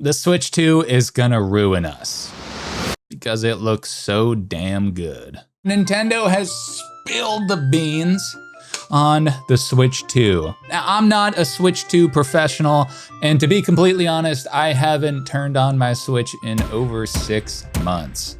The Switch 2 is gonna ruin us because it looks so damn good. Nintendo has spilled the beans on the Switch 2. Now, I'm not a Switch 2 professional, and to be completely honest, I haven't turned on my Switch in over 6 months.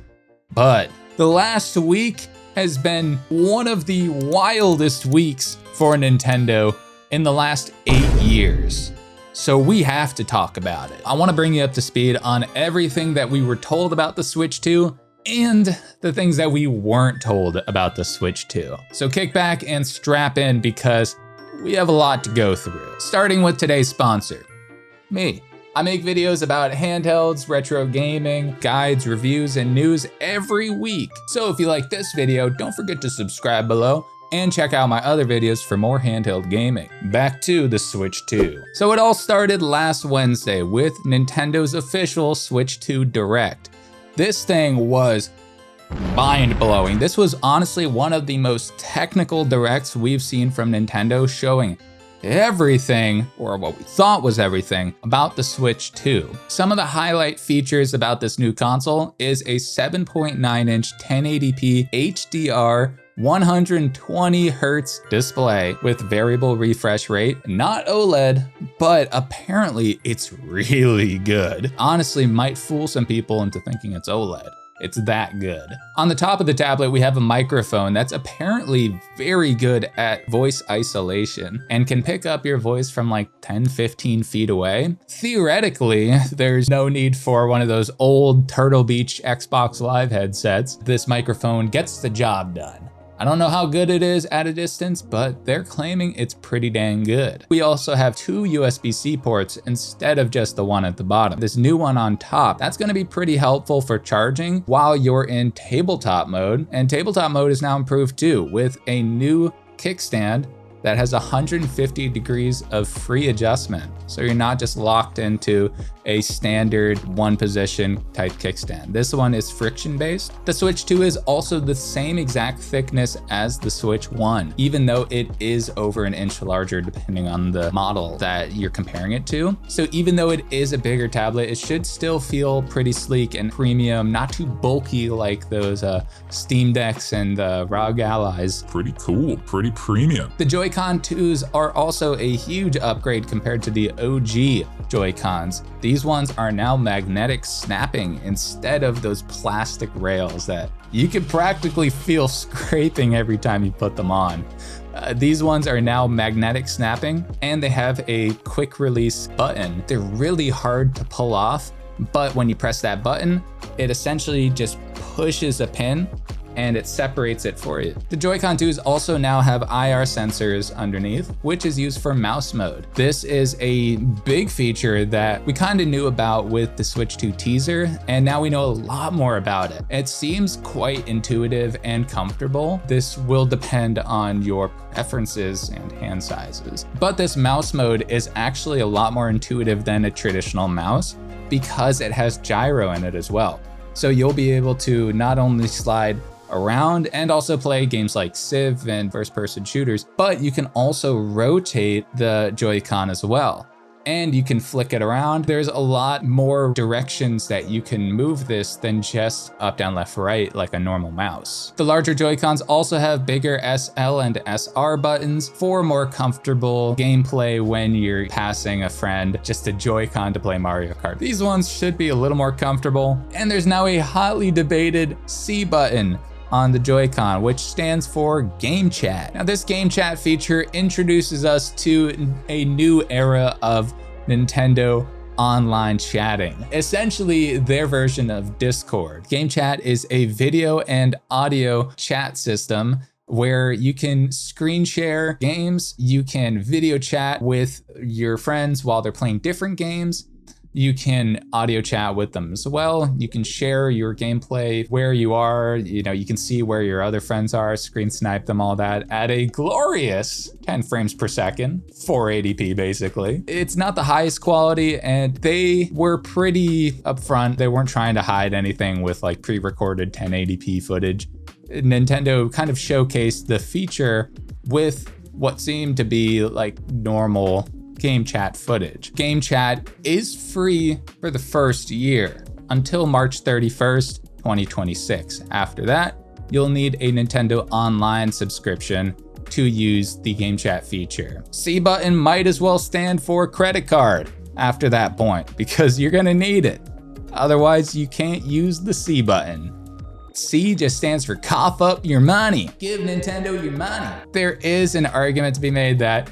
But the last week has been one of the wildest weeks for Nintendo in the last 8 years. So we have to talk about it. I wanna bring you up to speed on everything that we were told about the Switch 2 and the things that we weren't told about the Switch 2. So kick back and strap in because we have a lot to go through. Starting with today's sponsor, me. I make videos about handhelds, retro gaming, guides, reviews, and news every week. So if you like this video, don't forget to subscribe below and check out my other videos for more handheld gaming. Back to the Switch 2. So it all started last Wednesday with Nintendo's official Switch 2 Direct. This thing was mind-blowing. This was honestly one of the most technical directs we've seen from Nintendo, showing everything, or what we thought was everything, about the Switch 2. Some of the highlight features about this new console is a 7.9-inch 1080p HDR 120 Hertz display with variable refresh rate, not OLED, but apparently it's really good. Honestly, might fool some people into thinking it's OLED. It's that good. On the top of the tablet, we have a microphone that's apparently very good at voice isolation and can pick up your voice from like 10, 15 feet away. Theoretically, there's no need for one of those old Turtle Beach Xbox Live headsets. This microphone gets the job done. I don't know how good it is at a distance, but they're claiming it's pretty dang good. We also have 2 USB-C ports instead of just the one at the bottom. This new one on top, that's gonna be pretty helpful for charging while you're in tabletop mode. And tabletop mode is now improved too, with a new kickstand that has 150 degrees of free adjustment. So you're not just locked into a standard one position type kickstand. This one is friction based. The Switch 2 is also the same exact thickness as the Switch 1, even though it is over an inch larger depending on the model that you're comparing it to. So even though it is a bigger tablet, it should still feel pretty sleek and premium, not too bulky like those Steam Decks and ROG Allies. Pretty cool, pretty premium. The Joycon 2s are also a huge upgrade compared to the OG Joy-Cons. These ones are now magnetic snapping instead of those plastic rails that you could practically feel scraping every time you put them on. These ones are now magnetic snapping, and they have a quick release button. They're really hard to pull off, but when you press that button, it essentially just pushes a pin and it separates it for you. The Joy-Con 2s also now have IR sensors underneath, which is used for mouse mode. This is a big feature that we kind of knew about with the Switch 2 teaser, and now we know a lot more about it. It seems quite intuitive and comfortable. This will depend on your preferences and hand sizes. But this mouse mode is actually a lot more intuitive than a traditional mouse because it has gyro in it as well. So you'll be able to not only slide around and also play games like Civ and first-person shooters, but you can also rotate the Joy-Con as well. And you can flick it around. There's a lot more directions that you can move this than just up, down, left, right like a normal mouse. The larger Joy-Cons also have bigger SL and SR buttons for more comfortable gameplay when you're passing a friend just a Joy-Con to play Mario Kart. These ones should be a little more comfortable. And there's now a hotly debated C button on the Joy-Con, which stands for GameChat. Now this GameChat feature introduces us to a new era of Nintendo online chatting, essentially their version of Discord. GameChat is a video and audio chat system where you can screen share games, you can video chat with your friends while they're playing different games, you can audio chat with them as well. You can share your gameplay where you are, you can see where your other friends are, screen snipe them, all that at a glorious 10 frames per second, 480p basically. It's not the highest quality, and they were pretty upfront. They weren't trying to hide anything with like pre-recorded 1080p footage. Nintendo kind of showcased the feature with what seemed to be like normal GameChat footage. GameChat is free for the first year until March 31st, 2026. After that, you'll need a Nintendo Online subscription to use the GameChat feature. C button might as well stand for credit card after that point, because you're gonna need it. Otherwise, you can't use the C button. C just stands for cough up your money. Give Nintendo your money. There is an argument to be made that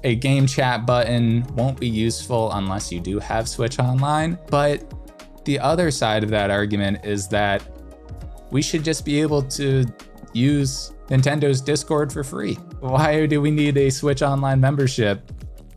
a GameChat button won't be useful unless you do have Switch Online, but the other side of that argument is that we should just be able to use Nintendo's Discord for free. Why do we need a Switch Online membership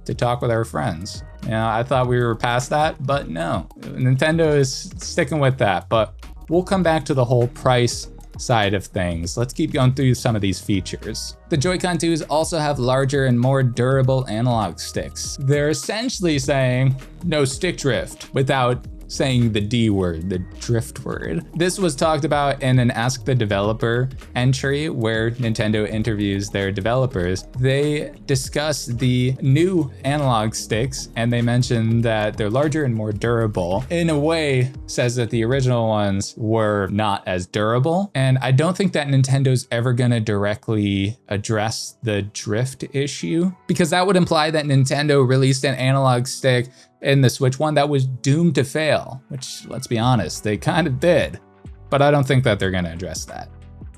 to talk with our friends? You know, I thought we were past that, but no. Nintendo is sticking with that, but we'll come back to the whole price side of things. Let's keep going through some of these features. The Joy-Con 2s also have larger and more durable analog sticks. They're essentially saying no stick drift without saying the D word, the drift word. This was talked about in an Ask the Developer entry where Nintendo interviews their developers. They discuss the new analog sticks and they mention that they're larger and more durable. In a way, says that the original ones were not as durable. And I don't think that Nintendo's ever gonna directly address the drift issue, because that would imply that Nintendo released an analog stick in the Switch 1 that was doomed to fail, which, let's be honest, they kind of did. But I don't think that they're gonna address that.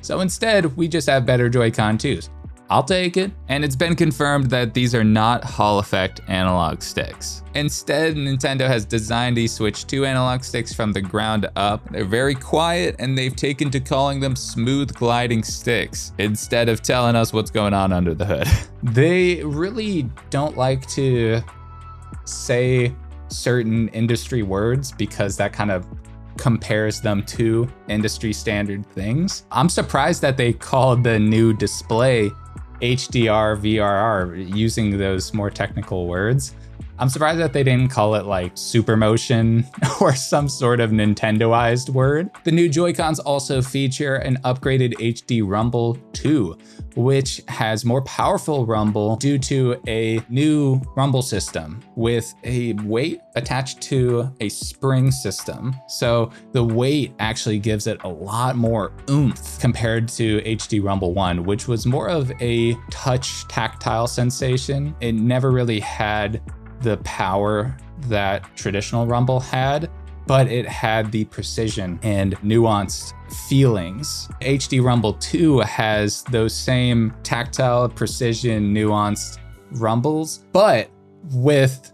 So instead, we just have better Joy-Con 2s. I'll take it. And it's been confirmed that these are not Hall effect analog sticks. Instead, Nintendo has designed these Switch 2 analog sticks from the ground up. They're very quiet and they've taken to calling them smooth gliding sticks instead of telling us what's going on under the hood. They really don't like to say certain industry words because that kind of compares them to industry standard things. I'm surprised that they called the new display HDR VRR using those more technical words. I'm surprised that they didn't call it like Supermotion or some sort of Nintendoized word. The new Joy-Cons also feature an upgraded HD Rumble 2, which has more powerful rumble due to a new rumble system with a weight attached to a spring system. So the weight actually gives it a lot more oomph compared to HD Rumble 1, which was more of a touch tactile sensation. It never really had the power that traditional Rumble had, but it had the precision and nuanced feelings. HD Rumble 2 has those same tactile, precision, nuanced rumbles, but with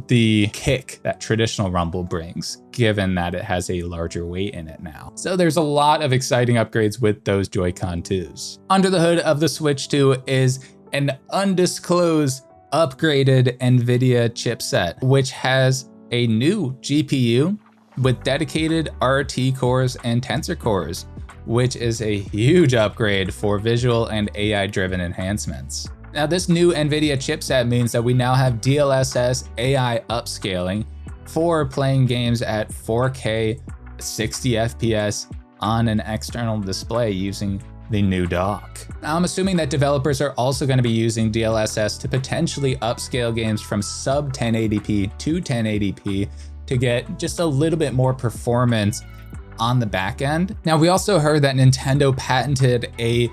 the kick that traditional Rumble brings, given that it has a larger weight in it now. So there's a lot of exciting upgrades with those Joy-Con 2s. Under the hood of the Switch 2 is an undisclosed upgraded NVIDIA chipset, which has a new GPU with dedicated RT cores and tensor cores, which is a huge upgrade for visual and AI-driven enhancements. Now, this new NVIDIA chipset means that we now have DLSS AI upscaling for playing games at 4K 60 FPS on an external display using the new dock. Now, I'm assuming that developers are also going to be using DLSS to potentially upscale games from sub 1080p to 1080p to get just a little bit more performance on the back end. Now, we also heard that Nintendo patented a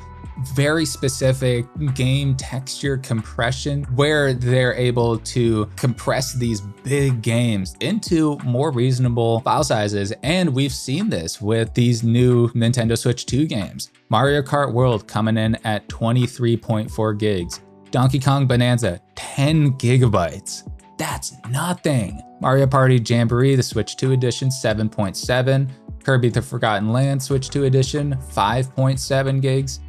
very specific game texture compression where they're able to compress these big games into more reasonable file sizes. And we've seen this with these new Nintendo Switch 2 games. Mario Kart World coming in at 23.4 gigs. Donkey Kong Bonanza, 10 gigabytes. That's nothing. Mario Party Jamboree, the Switch 2 edition, 7.7. Kirby the Forgotten Land Switch 2 edition, 5.7 gigs.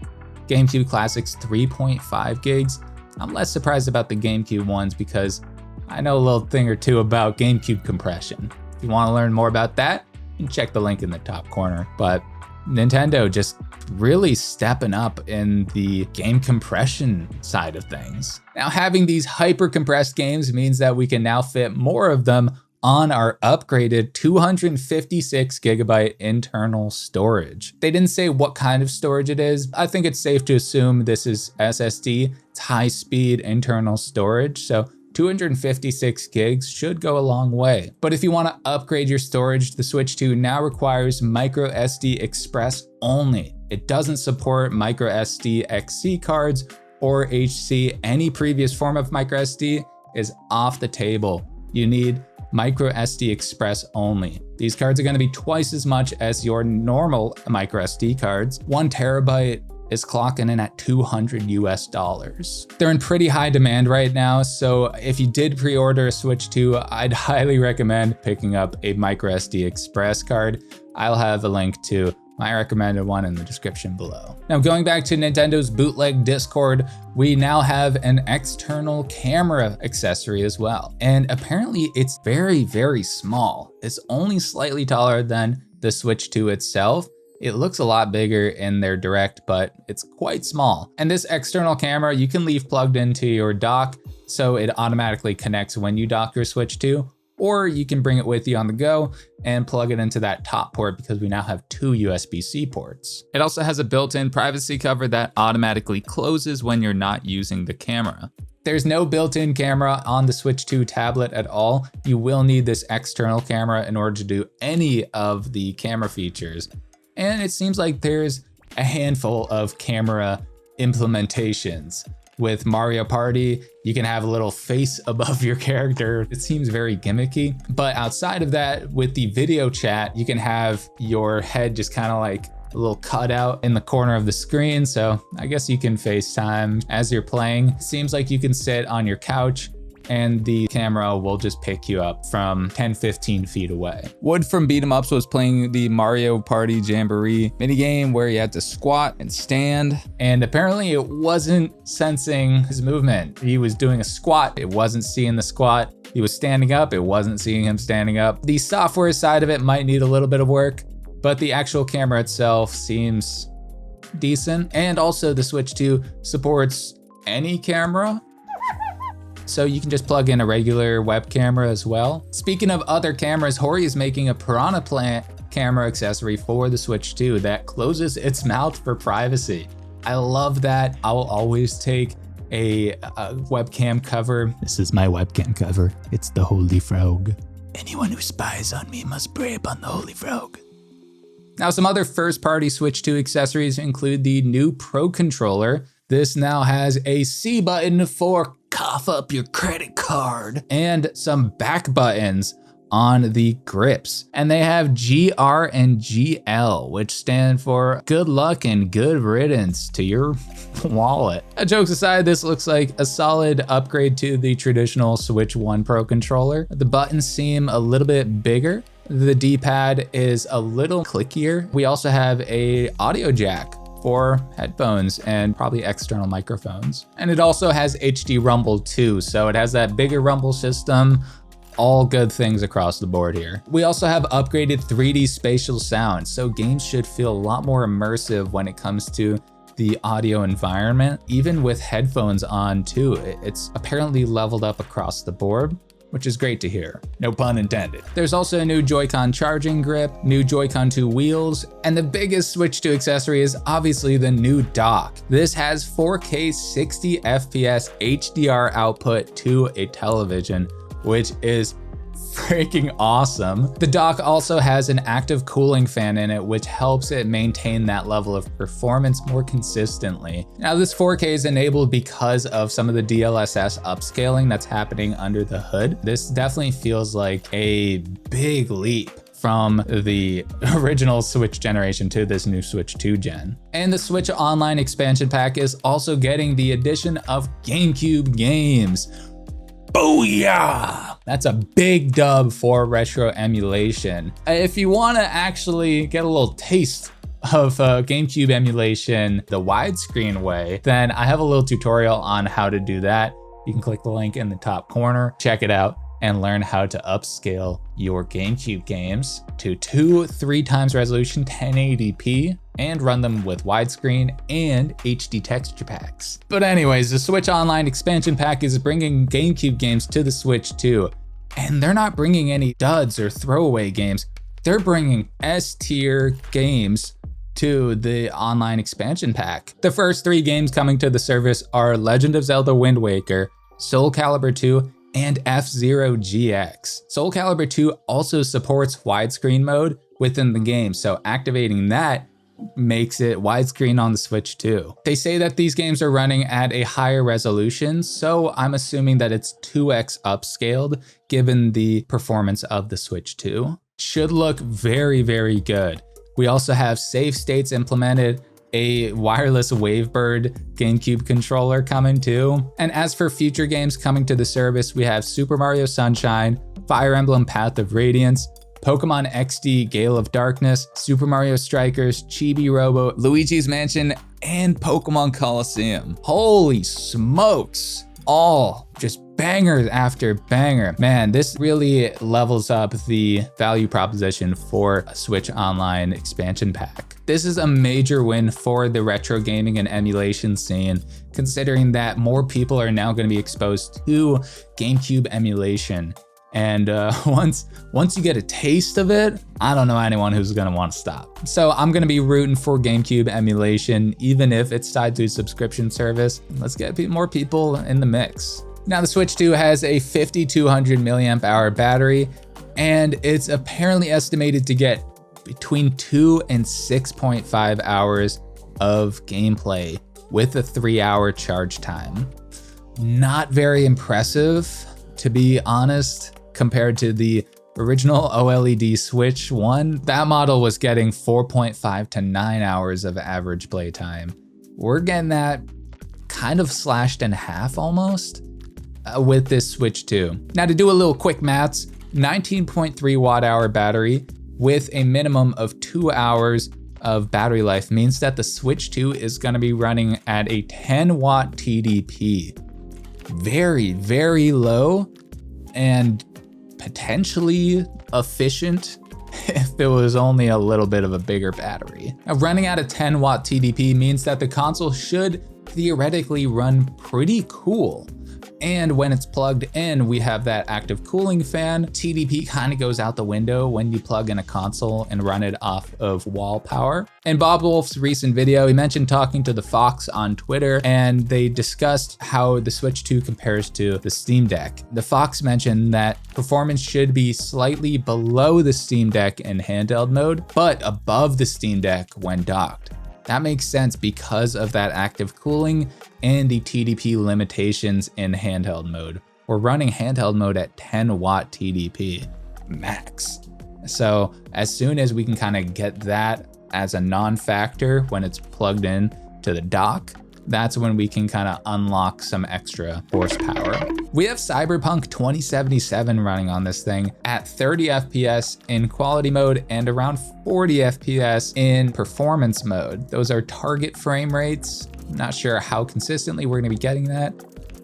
GameCube Classics, 3.5 gigs. I'm less surprised about the GameCube ones because I know a little thing or two about GameCube compression. If you want to learn more about that, you can check the link in the top corner. But Nintendo just really stepping up in the game compression side of things. Now, having these hyper compressed games means that we can now fit more of them on our upgraded 256 gigabyte internal storage. They didn't say what kind of storage it is. I think it's safe to assume this is SSD. It's high speed internal storage. So 256 gigs should go a long way. But if you want to upgrade your storage, the Switch 2 now requires micro SD Express only. It doesn't support micro SD XC cards or HC. Any previous form of micro SD is off the table. You need micro SD Express only. These cards are going to be twice as much as your normal micro SD cards. 1 terabyte is clocking in at $200 US. They're in pretty high demand right now, so if you did pre-order a Switch 2, I'd highly recommend picking up a micro SD Express card. I'll have a link to my recommended one in the description below. Now, going back to Nintendo's bootleg Discord, we now have an external camera accessory as well. And apparently it's very, very small. It's only slightly taller than the Switch 2 itself. It looks a lot bigger in their Direct, but it's quite small. And this external camera, you can leave plugged into your dock, so it automatically connects when you dock your Switch 2, or you can bring it with you on the go and plug it into that top port because we now have 2 USB-C ports. It also has a built-in privacy cover that automatically closes when you're not using the camera. There's no built-in camera on the Switch 2 tablet at all. You will need this external camera in order to do any of the camera features. And it seems like there's a handful of camera implementations. With Mario Party, you can have a little face above your character. It seems very gimmicky. But outside of that, with the video chat, you can have your head just kind of like a little cutout in the corner of the screen. So I guess you can FaceTime as you're playing. It seems like you can sit on your couch and the camera will just pick you up from 10-15 feet away. Wood from Beat 'em Ups was playing the Mario Party Jamboree minigame where you had to squat and stand, and apparently it wasn't sensing his movement. He was doing a squat, it wasn't seeing the squat. He was standing up, it wasn't seeing him standing up. The software side of it might need a little bit of work, but the actual camera itself seems decent. And also the Switch 2 supports any camera, so you can just plug in a regular web camera as well. Speaking of other cameras, Hori is making a piranha plant camera accessory for the Switch 2 that closes its mouth for privacy. I love that. I will always take a webcam cover. This is my webcam cover. It's the Holy Frog. Anyone who spies on me must pray upon the Holy Frog. Now, some other first-party Switch 2 accessories include the new Pro Controller. This now has a C button for cough up your credit card and some back buttons on the grips. And they have GR and GL, which stand for good luck and good riddance to your wallet. Jokes aside, this looks like a solid upgrade to the traditional Switch 1 Pro controller. The buttons seem a little bit bigger. The D-pad is a little clickier. We also have a audio jack for headphones and probably external microphones. And it also has HD rumble too, so it has that bigger rumble system. All good things across the board here. We also have upgraded 3D spatial sound, so games should feel a lot more immersive when it comes to the audio environment, even with headphones on too. It's apparently leveled up across the board, which is great to hear. No pun intended. There's also a new Joycon charging grip, new Joycon 2 wheels, and the biggest Switch 2 accessory is obviously the new dock. This has 4K 60 FPS HDR output to a television, which is freaking awesome. The dock also has an active cooling fan in it, which helps it maintain that level of performance more consistently. Now, this 4K is enabled because of some of the DLSS upscaling that's happening under the hood. This definitely feels like a big leap from the original Switch generation to this new Switch 2 gen. And the Switch Online expansion pack is also getting the addition of GameCube games. Booyah! That's a big dub for retro emulation. If you want to actually get a little taste of GameCube emulation the widescreen way, then I have a little tutorial on how to do that. You can click the link in the top corner, check it out, and learn how to upscale your GameCube games to 3 times resolution 1080p and run them with widescreen and HD texture packs. But anyways, the Switch Online expansion pack is bringing GameCube games to the Switch 2, and they're not bringing any duds or throwaway games. They're bringing S-tier games to the online expansion pack. The first 3 games coming to the service are Legend of Zelda Wind Waker, Soul Calibur 2, and F-Zero GX. Soul Calibur 2 also supports widescreen mode within the game, so activating that makes it widescreen on the Switch too. They say that these games are running at a higher resolution, so I'm assuming that it's 2x upscaled given the performance of the Switch 2. Should look very, very good. We also have save states implemented, a wireless Wavebird GameCube controller coming too. And as for future games coming to the service, we have Super Mario Sunshine, Fire Emblem Path of Radiance, Pokemon XD Gale of Darkness, Super Mario Strikers, Chibi Robo, Luigi's Mansion, and Pokemon Coliseum. Holy smokes! All just bangers after banger. Man, this really levels up the value proposition for a Switch Online expansion pack. This is a major win for the retro gaming and emulation scene, considering that more people are now going to be exposed to GameCube emulation. And once you get a taste of it, I don't know anyone who's gonna want to stop. So I'm gonna be rooting for GameCube emulation, even if it's tied to a subscription service. Let's get more people in the mix. Now the Switch 2 has a 5200 milliamp hour battery, and it's apparently estimated to get between 2 and 6.5 hours of gameplay with a 3-hour charge time. Not very impressive, to be honest. Compared to the original OLED Switch 1, that model was getting 4.5 to 9 hours of average playtime. We're getting that kind of slashed in half almost with this Switch 2. Now to do a little quick maths, 19.3 watt hour battery with a minimum of 2 hours of battery life means that the Switch 2 is going to be running at a 10 watt TDP. Very, very low and potentially efficient if it was only a little bit of a bigger battery. Now, running at a 10 watt TDP means that the console should theoretically run pretty cool. And when it's plugged in, we have that active cooling fan. TDP kind of goes out the window when you plug in a console and run it off of wall power. In Bob Wolf's recent video, he mentioned talking to the Fox on Twitter, and they discussed how the Switch 2 compares to the Steam Deck. The Fox mentioned that performance should be slightly below the Steam Deck in handheld mode, but above the Steam Deck when docked. That makes sense because of that active cooling and the TDP limitations in handheld mode. We're running handheld mode at 10 watt TDP max. So as soon as we can kind of get that as a non-factor when it's plugged in to the dock, that's when we can kind of unlock some extra horsepower. We have Cyberpunk 2077 running on this thing at 30 FPS in quality mode and around 40 FPS in performance mode. Those are target frame rates. I'm not sure how consistently we're gonna be getting that,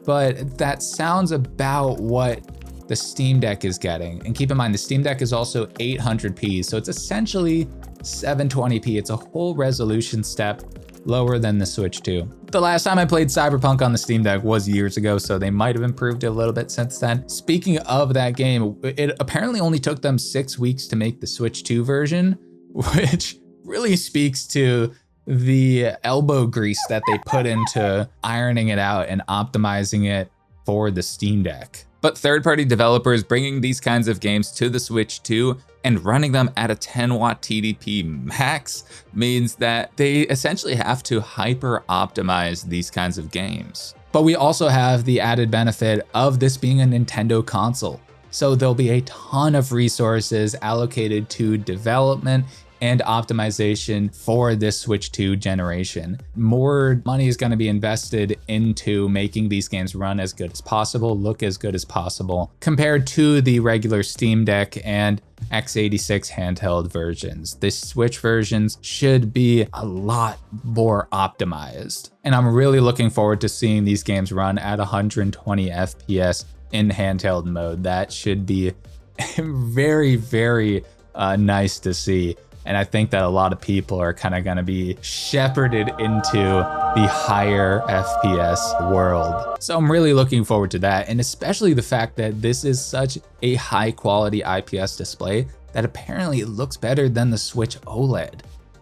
but that sounds about what the Steam Deck is getting. And keep in mind, the Steam Deck is also 800p, so it's essentially 720p. It's a whole resolution step lower than the Switch 2. The last time I played Cyberpunk on the Steam Deck was years ago, so they might have improved it a little bit since then. Speaking of that game, it apparently only took them 6 weeks to make the Switch 2 version, which really speaks to the elbow grease that they put into ironing it out and optimizing it for the Steam Deck. But third-party developers bringing these kinds of games to the Switch 2 and running them at a 10 watt TDP max means that they essentially have to hyper optimize these kinds of games. But we also have the added benefit of this being a Nintendo console. So there'll be a ton of resources allocated to development and optimization for this Switch 2 generation. More money is going to be invested into making these games run as good as possible, look as good as possible, compared to the regular Steam Deck and x86 handheld versions. The Switch versions should be a lot more optimized. And I'm really looking forward to seeing these games run at 120 FPS in handheld mode. That should be very, very nice to see. And I think that a lot of people are kind of going to be shepherded into the higher FPS world. So I'm really looking forward to that. And especially the fact that this is such a high quality IPS display that apparently it looks better than the Switch OLED.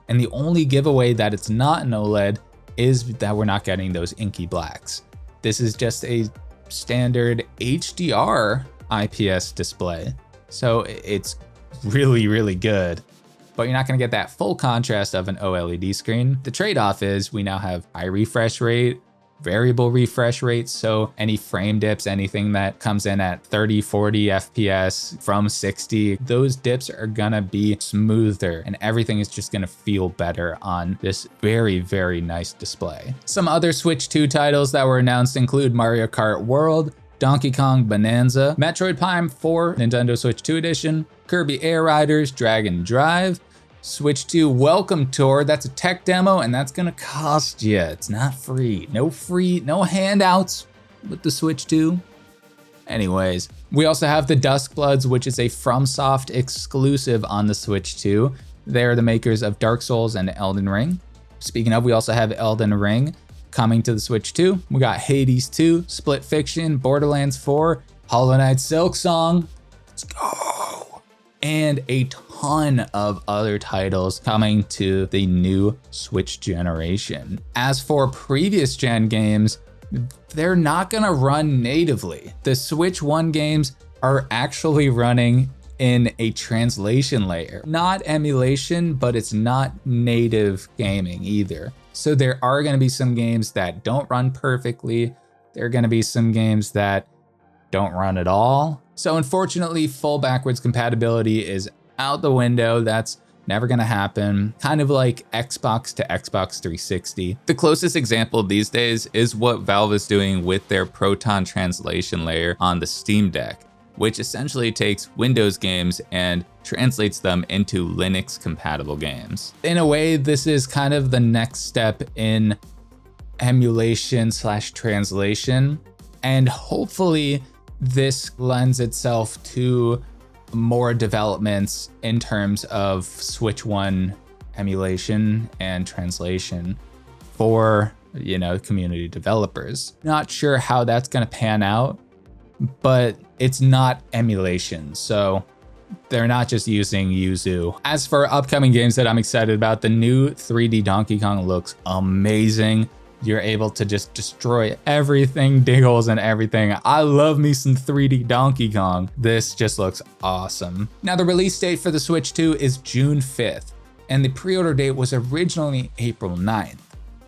And the only giveaway that it's not an OLED is that we're not getting those inky blacks. This is just a standard HDR IPS display. So it's really, really good. But you're not gonna get that full contrast of an OLED screen. The trade-off is we now have high refresh rate, variable refresh rate, so any frame dips, anything that comes in at 30, 40 FPS from 60, those dips are gonna be smoother and everything is just gonna feel better on this very, very nice display. Some other Switch 2 titles that were announced include Mario Kart World, Donkey Kong Bonanza, Metroid Prime 4 Nintendo Switch 2 Edition, Kirby Air Riders Dragon Drive, Switch 2 Welcome Tour. That's a tech demo and that's gonna cost you. It's not free. No handouts with the Switch 2. Anyways, we also have the Duskbloods, which is a FromSoft exclusive on the Switch 2. They're the makers of Dark Souls and Elden Ring. Speaking of, we also have Elden Ring coming to the Switch 2. We got Hades 2, Split Fiction, Borderlands 4, Hollow Knight Silksong. Let's go. And a ton of other titles coming to the new Switch generation. As for previous gen games, they're not gonna run natively. The Switch 1 games are actually running in a translation layer. Not emulation, but it's not native gaming either. So there are gonna be some games that don't run perfectly. There are gonna be some games that don't run at all. So unfortunately, full backwards compatibility is out the window. That's never gonna happen. Kind of like Xbox to Xbox 360. The closest example these days is what Valve is doing with their Proton translation layer on the Steam Deck, which essentially takes Windows games and translates them into Linux compatible games. In a way, this is kind of the next step in emulation / translation. And hopefully this lends itself to more developments in terms of Switch 1 emulation and translation for, community developers. Not sure how that's gonna pan out, but it's not emulation, so they're not just using Yuzu. As for upcoming games that I'm excited about, the new 3D Donkey Kong looks amazing. You're able to just destroy everything, dig holes and everything. I love me some 3D Donkey Kong. This just looks awesome. Now the release date for the Switch 2 is June 5th, and the pre-order date was originally April 9th,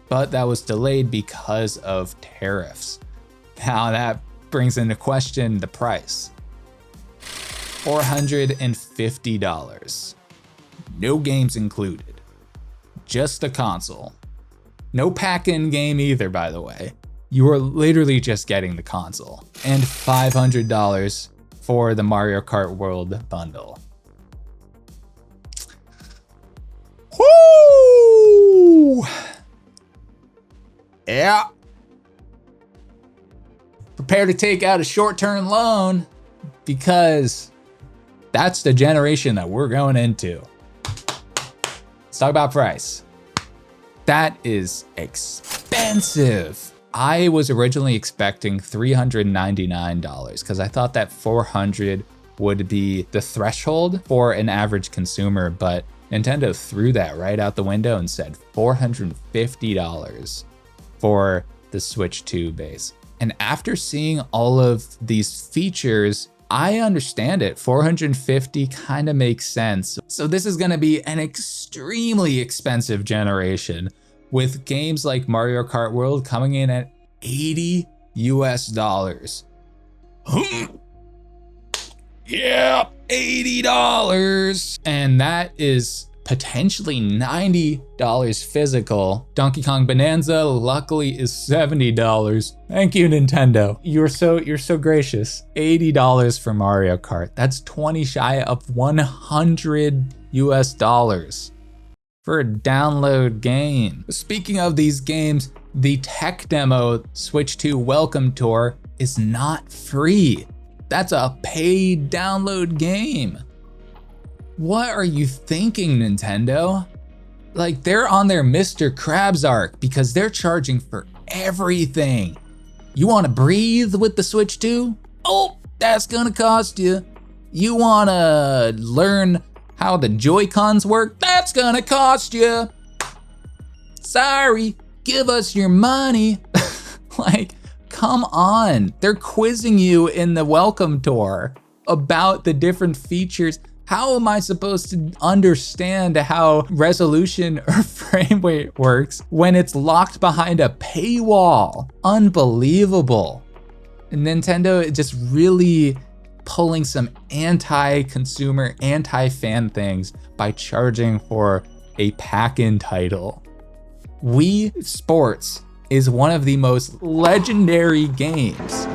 but that was delayed because of tariffs. Now that brings into question the price. $450. No games included, just the console. No pack-in game either, by the way. You are literally just getting the console. And $500 for the Mario Kart World bundle. Woo! Yeah. Prepare to take out a short-term loan because that's the generation that we're going into. Let's talk about price. That is expensive. I was originally expecting $399 because I thought that $400 would be the threshold for an average consumer, but Nintendo threw that right out the window and said $450 for the Switch 2 base. And after seeing all of these features, I understand it. $450 kind of makes sense. So this is gonna be an extremely expensive generation with games like Mario Kart World coming in at $80 US. Yeah, $80. And that is potentially $90 physical. Donkey Kong Bonanza luckily is $70. Thank you, Nintendo. You're so gracious. $80 for Mario Kart. That's 20 shy of $100 US for a download game. Speaking of these games, the tech demo Switch 2 Welcome Tour is not free. That's a paid download game. What are you thinking, Nintendo? Like, they're on their Mr. Krabs arc because they're charging for everything. You wanna breathe with the Switch 2? Oh, that's gonna cost you. You wanna learn how the Joycons work? That's gonna cost you. Sorry, give us your money. Like, come on. They're quizzing you in the welcome tour about the different features. How am I supposed to understand how resolution or frame rate works when it's locked behind a paywall? Unbelievable. And Nintendo just really pulling some anti-consumer, anti-fan things by charging for a pack-in title. Wii Sports is one of the most legendary games.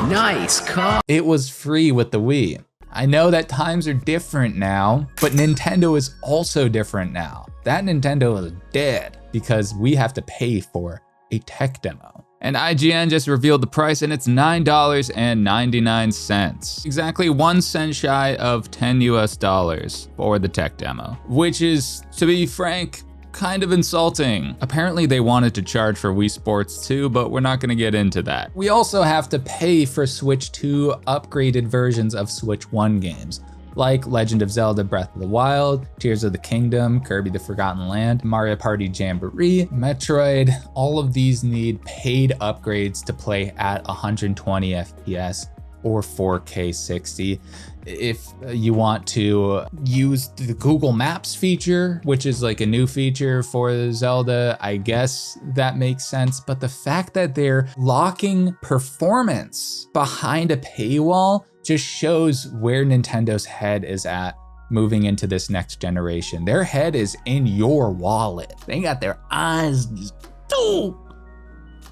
Nice call. It was free with the Wii. I know that times are different now, but Nintendo is also different now. That Nintendo is dead because we have to pay for a tech demo. And IGN just revealed the price, and it's $9.99. Exactly 1 cent shy of $10 US for the tech demo, which is, to be frank, kind of insulting. Apparently they wanted to charge for Wii Sports too, but we're not gonna get into that. We also have to pay for Switch 2 upgraded versions of Switch 1 games, like Legend of Zelda Breath of the Wild, Tears of the Kingdom, Kirby the Forgotten Land, Mario Party Jamboree, Metroid. All of these need paid upgrades to play at 120 FPS or 4K 60. If you want to use the Google Maps feature, which is like a new feature for Zelda, I guess that makes sense. But the fact that they're locking performance behind a paywall just shows where Nintendo's head is at moving into this next generation. Their head is in your wallet. They got their eyes just, oh,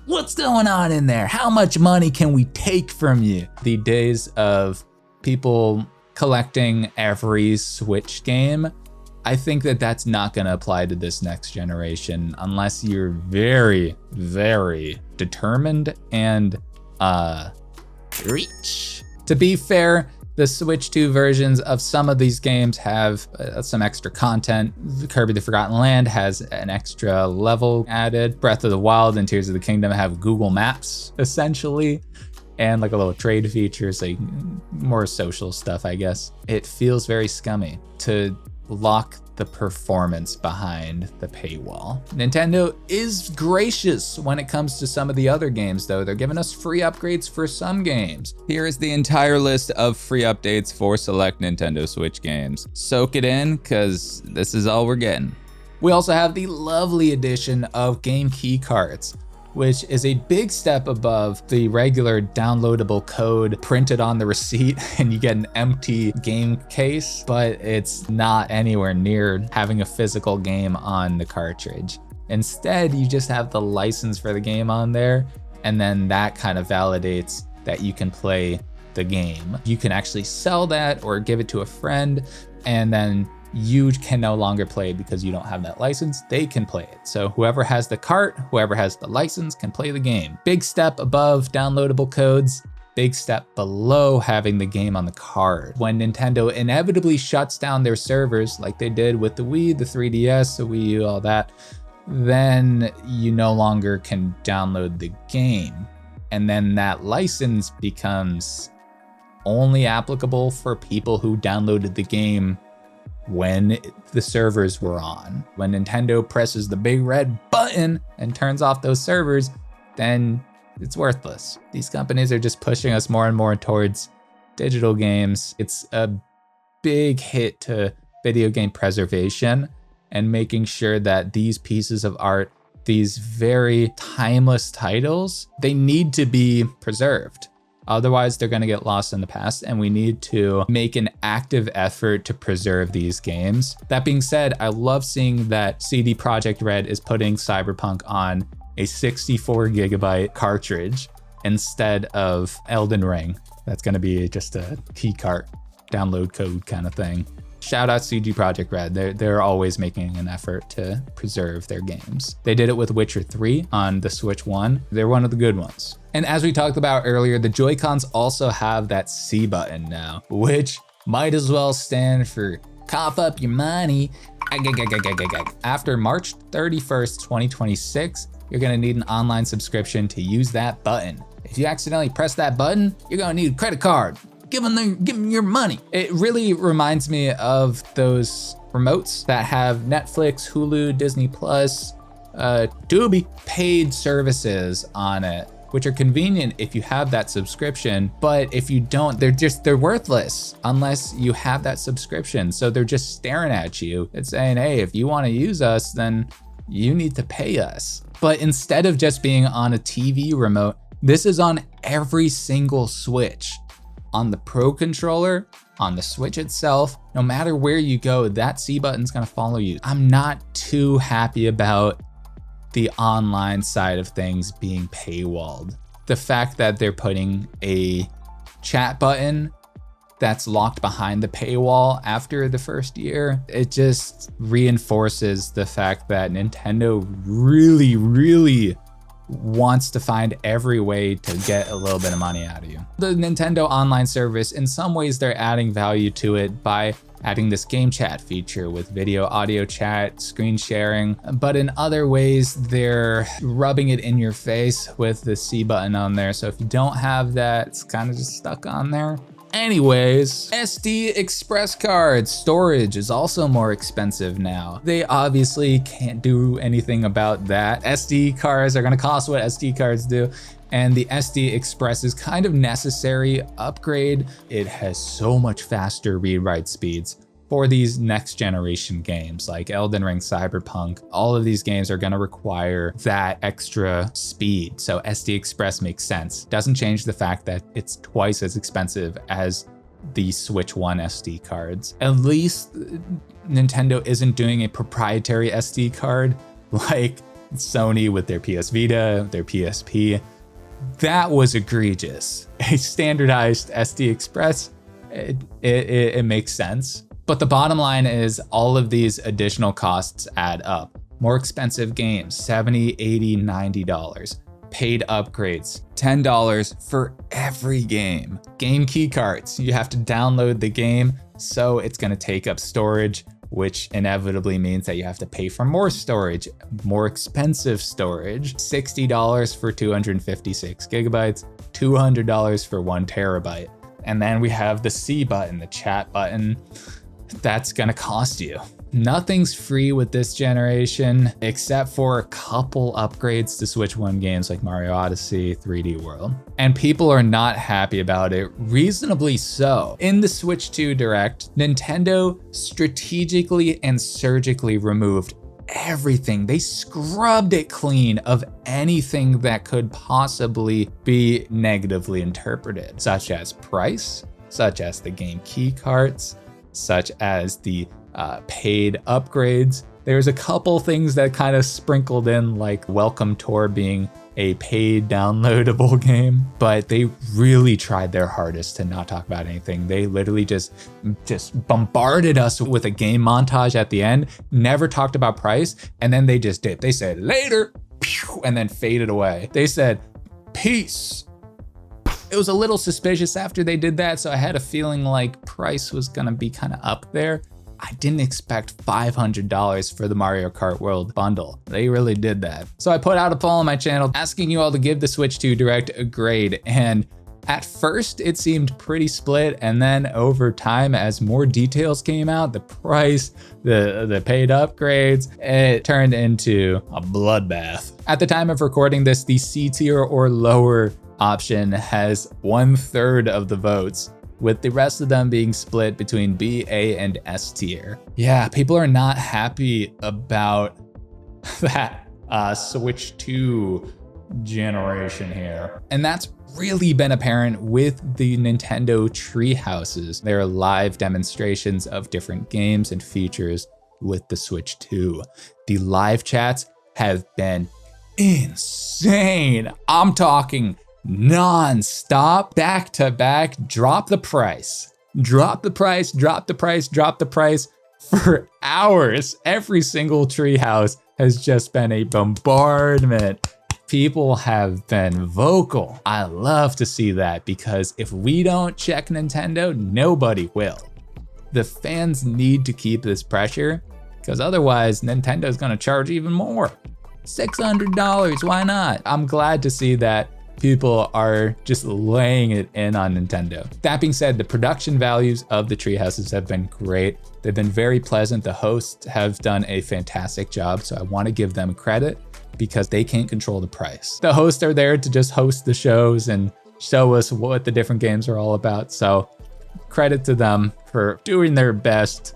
what's going on in there? How much money can we take from you? The days of people collecting every Switch game, I think that that's not gonna apply to this next generation unless you're very, very determined and rich. To be fair, the Switch 2 versions of some of these games have some extra content. Kirby the Forgotten Land has an extra level added. Breath of the Wild and Tears of the Kingdom have Google Maps, essentially, and like a little trade feature, so more social stuff, I guess. It feels very scummy to lock the performance behind the paywall. Nintendo is gracious when it comes to some of the other games though. They're giving us free upgrades for some games. Here is the entire list of free updates for select Nintendo Switch games. Soak it in, cause this is all we're getting. We also have the lovely addition of game key cards, which is a big step above the regular downloadable code printed on the receipt and you get an empty game case, but it's not anywhere near having a physical game on the cartridge. Instead, you just have the license for the game on there, and then that kind of validates that you can play the game. You can actually sell that or give it to a friend, and then you can no longer play because you don't have that license. They can play it. So whoever has the cart, whoever has the license can play the game. Big step above downloadable codes, big step below having the game on the card. When Nintendo inevitably shuts down their servers like they did with the Wii, the 3DS, the Wii U, all that, then you no longer can download the game. And then that license becomes only applicable for people who downloaded the game when the servers were on. When Nintendo presses the big red button and turns off those servers, then it's worthless. These companies are just pushing us more and more towards digital games. It's a big hit to video game preservation and making sure that these pieces of art, these very timeless titles, they need to be preserved. Otherwise, they're going to get lost in the past, and we need to make an active effort to preserve these games. That being said, I love seeing that CD Projekt Red is putting Cyberpunk on a 64 gigabyte cartridge instead of Elden Ring. That's going to be just a key cart download code kind of thing. Shout out CD Projekt Red. They're always making an effort to preserve their games. They did it with Witcher 3 on the Switch 1. They're one of the good ones. And as we talked about earlier, the Joy-Cons also have that C button now, which might as well stand for cough up your money. After March 31st, 2026, you're gonna need an online subscription to use that button. If you accidentally press that button, you're gonna need a credit card. Give them your money. It really reminds me of those remotes that have Netflix, Hulu, Disney Plus, Tubi paid services on it. which are convenient if you have that subscription. But if you don't, they're worthless unless you have that subscription. So they're just staring at you. It's saying, hey, if you want to use us, then you need to pay us. But instead of just being on a TV remote, this is on every single Switch. On the Pro controller, on the Switch itself, no matter where you go, that C button's gonna follow you. I'm not too happy about the online side of things being paywalled. The fact that they're putting a chat button that's locked behind the paywall after the first year, it just reinforces the fact that Nintendo really wants to find every way to get a little bit of money out of you. The Nintendo Online service, in some ways they're adding value to it by adding this game chat feature with video, audio chat, screen sharing, but in other ways they're rubbing it in your face with the C button on there. So if you don't have that, it's kind of just stuck on there. Anyways, SD express cards storage is also more expensive now. They obviously can't do anything about that. SD cards are gonna cost what SD cards do, and the SD Express is kind of necessary upgrade. It has so much faster read-write speeds for these next generation games like Elden Ring, Cyberpunk. All of these games are gonna require that extra speed. So SD Express makes sense. Doesn't change the fact that it's twice as expensive as the Switch 1 SD cards. At least Nintendo isn't doing a proprietary SD card like Sony with their PS Vita, their PSP. That was egregious. A standardized SD Express, it makes sense. But the bottom line is all of these additional costs add up. More expensive games, $70, $80, $90. Paid upgrades, $10 for every game. Game key cards, you have to download the game, so it's gonna take up storage, which inevitably means that you have to pay for more storage, more expensive storage. $60 for 256 gigabytes, $200 for 1 terabyte. And then we have the C button, the chat button. That's gonna cost you. Nothing's free with this generation, except for a couple upgrades to Switch 1 games like Mario Odyssey, 3D World. And people are not happy about it, reasonably so. In the Switch 2 Direct, Nintendo strategically and surgically removed everything. They scrubbed it clean of anything that could possibly be negatively interpreted, such as price, such as the game key cards, such as the paid upgrades. There's a couple things that kind of sprinkled in, like Welcome Tour being a paid downloadable game, but they really tried their hardest to not talk about anything. They literally just bombarded us with a game montage at the end, never talked about price, and then they just dipped. They said later, and then faded away. They said peace. It was a little suspicious after they did that, so I had a feeling like price was gonna be kind of up there. I didn't expect $500 for the Mario Kart World bundle. They really did that. So I put out a poll on my channel asking you all to give the Switch 2 Direct a grade, and at first it seemed pretty split, and then over time as more details came out, the price, the paid upgrades, it turned into a bloodbath. At the time of recording this, the C tier or lower option has 1/3 of the votes, with the rest of them being split between B, A, and S tier. Yeah, people are not happy about that Switch 2 generation here. And that's really been apparent with the Nintendo Treehouses, their live demonstrations of different games and features with the Switch 2. The live chats have been insane. I'm talking non-stop, back to back, drop the price, drop the price, drop the price, drop the price for hours. Every single treehouse has just been a bombardment. People have been vocal. I love to see that, because if we don't check Nintendo, nobody will. The fans need to keep this pressure, because otherwise Nintendo's gonna charge even more. $600, why not? I'm glad to see that people are just laying it in on Nintendo. That being said, the production values of the treehouses have been great. They've been very pleasant. The hosts have done a fantastic job, so I want to give them credit. because they can't control the price. The hosts are there to just host the shows and show us what the different games are all about. So credit to them for doing their best,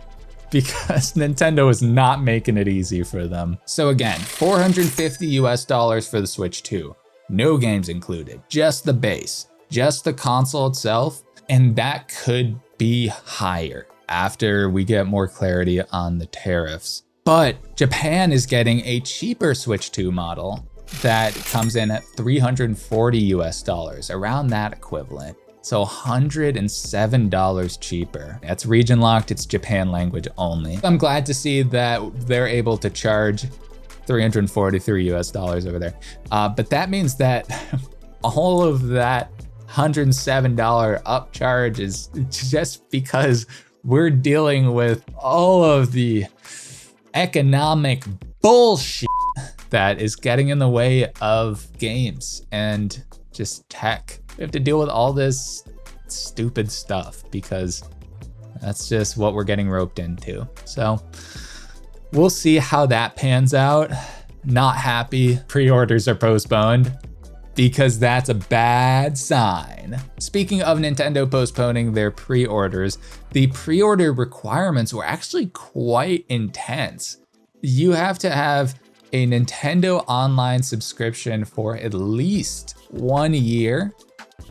because Nintendo is not making it easy for them. So again, $450 for the Switch 2. No games included, just the base, just the console itself. And that could be higher after we get more clarity on the tariffs. But Japan is getting a cheaper Switch 2 model that comes in at $340, around that equivalent. So $107 cheaper. That's region locked, it's Japan language only. I'm glad to see that they're able to charge $343 over there. But that means that all of that $107 upcharge is just because we're dealing with all of the economic bullshit that is getting in the way of games and just tech. We have to deal with all this stupid stuff because that's just what we're getting roped into. So we'll see how that pans out. Not happy pre-orders are postponed, because that's a bad sign. Speaking of Nintendo postponing their pre-orders, the pre-order requirements were actually quite intense. You have to have a Nintendo Online subscription for at least 1 year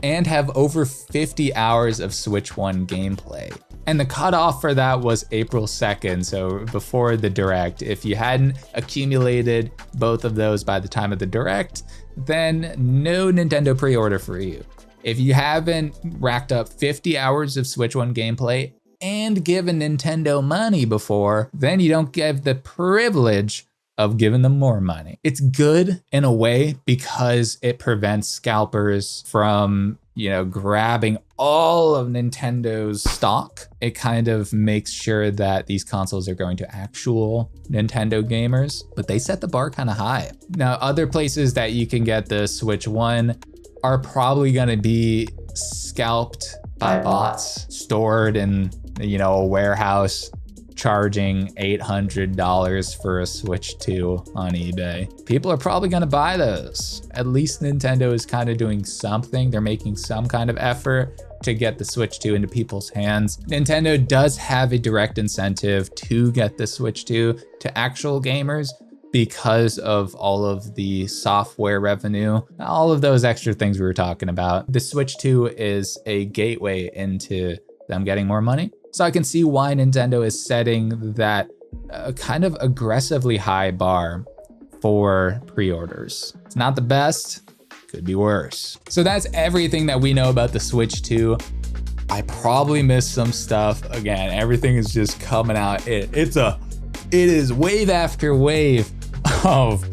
and have over 50 hours of Switch 1 gameplay. And the cutoff for that was April 2nd, so before the Direct. If you hadn't accumulated both of those by the time of the Direct, then no Nintendo pre-order for you. If you haven't racked up 50 hours of Switch 1 gameplay and given Nintendo money before, then you don't get the privilege of giving them more money. It's good in a way because it prevents scalpers from, grabbing all of Nintendo's stock. It kind of makes sure that these consoles are going to actual Nintendo gamers, but they set the bar kind of high. Now, other places that you can get the Switch 1 are probably gonna be scalped by bots, stored in, a warehouse, charging $800 for a Switch 2 on eBay. People are probably gonna buy those. At least Nintendo is kind of doing something. They're making some kind of effort to get the Switch 2 into people's hands. Nintendo does have a direct incentive to get the Switch 2 to actual gamers because of all of the software revenue, all of those extra things we were talking about. The Switch 2 is a gateway into them getting more money. So I can see why Nintendo is setting that kind of aggressively high bar for pre-orders. It's not the best, could be worse. So that's everything that we know about the Switch 2. I probably missed some stuff. Again, everything is just coming out. It is wave after wave of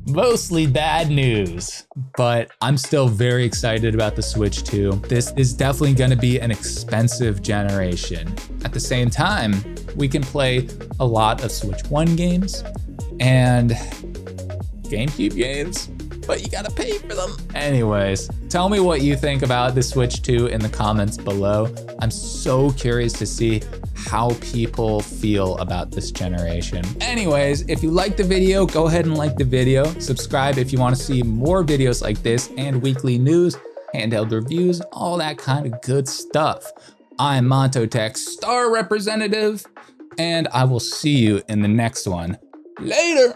mostly bad news, but I'm still very excited about the Switch 2. This is definitely gonna be an expensive generation. At the same time, we can play a lot of Switch 1 games and GameCube games, but you gotta pay for them. Anyways, tell me what you think about the Switch 2 in the comments below. I'm so curious to see how people feel about this generation. Anyways, if you liked the video, go ahead and like the video. Subscribe if you want to see more videos like this and weekly news, handheld reviews, all that kind of good stuff. I'm Monto Tech Star Representative, and I will see you in the next one. Later!